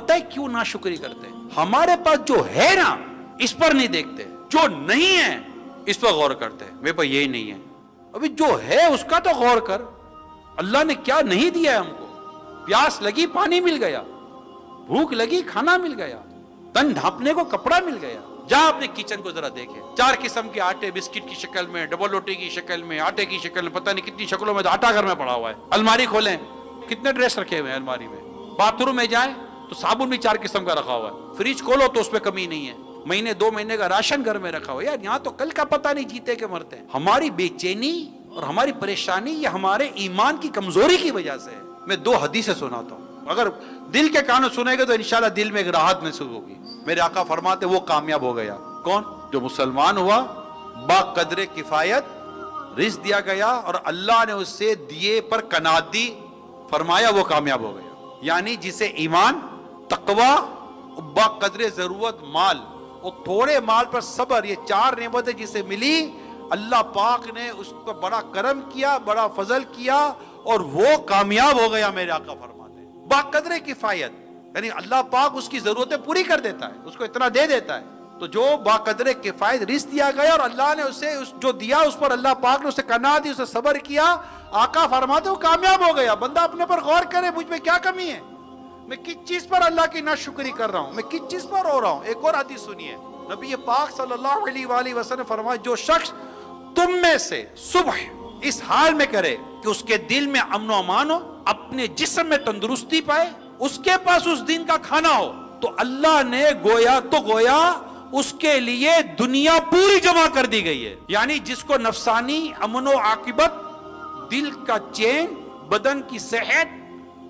پتہ ہے کیوں ناشکری کرتے ہیں؟ ہمارے پاس جو ہے نا اس پر نہیں دیکھتے، جو نہیں ہے اس پر غور کرتے ہیں۔ میرے پاس یہی نہیں ہے، ابھی جو ہے اس کا تو غور کر۔ اللہ نے کیا نہیں دیا ہے ہم کو؟ پیاس لگی پانی مل گیا، بھوک لگی کھانا مل گیا، تن ڈھانپنے کو کپڑا مل گیا۔ جا اپنے کچن کو ذرا دیکھیں، 4 قسم کے آٹے، بسکٹ کی شکل میں، ڈبل روٹی کی شکل میں، آٹے کی شکل میں، پتہ نہیں کتنی شکلوں میں آٹا گھر میں پڑا ہوا ہے۔ الماری کھولیں، کتنے ڈریس رکھے ہوئے ہیں الماری میں۔ باتھ روم میں جائیں تو صابن بھی 4 قسم کا رکھا ہوا ہے۔ فریج کھولو تو اس پہ کمی نہیں ہے، مہینے 2 مہینے کا راشن گھر میں رکھا ہوا ہے۔ یار یہاں تو کل کا پتہ نہیں جیتے کہ مرتے ہیں۔ ہماری بے چینی اور ہماری پریشانی یہ ہمارے ایمان کی کمزوری کی وجہ سے ہے۔ میں 2 حدیثیں سناتا ہوں، اگر دل کے کانوں سنیں گے تو انشاءاللہ دل میں ایک راحت محسوس ہوگی۔ میرے آقا فرماتے وہ کامیاب ہو گیا۔ کون؟ جو مسلمان ہوا، با قدر کفایت رزق دیا گیا اور اللہ نے اسے دیے پر قناعت دی، فرمایا وہ کامیاب ہو گیا۔ یعنی جسے ایمان، تقوی، با قدر ضرورت مال اور تھوڑے مال پر صبر، یہ 4 نعمتیں جسے ملی، اللہ پاک نے اس پر بڑا کرم کیا، بڑا فضل کیا اور وہ کامیاب ہو گیا۔ میرے آقا فرماتے ہیں با قدر کفایت، یعنی اللہ پاک اس کی ضرورتیں پوری کر دیتا ہے، اس کو اتنا دے دیتا ہے۔ تو جو با قدر کفایت رزق دیا گیا اور اللہ نے اسے جو دیا اس پر اللہ پاک نے اسے قناعت دی، اسے صبر کیا، آقا فرماتے وہ کامیاب ہو گیا۔ بندہ اپنے پر غور کرے، مجھ میں کیا کمی ہے، میں کس چیز پر اللہ کی ناشکری کر رہا ہوں، میں کس چیز پر رو رہا ہوں۔ ایک اور حدیث سنیے، نبی پاک صلی اللہ علیہ وآلہ وسلم فرمایا جو شخص تم میں سے صبح اس حال میں کرے کہ اس کے دل میں امن و امان ہو، اپنے جسم میں تندرستی پائے، اس کے پاس اس دن کا کھانا ہو، تو اللہ نے گویا اس کے لیے دنیا پوری جمع کر دی گئی ہے۔ یعنی جس کو نفسانی امن و عاقبت، دل کا چین، بدن کی صحت،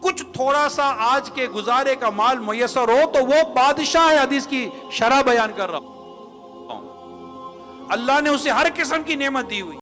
کچھ تھوڑا سا آج کے گزارے کا مال میسر ہو تو وہ بادشاہ ہے۔ حدیث کی شرح بیان کر رہا ہوں، اللہ نے اسے ہر قسم کی نعمت دی ہوئی۔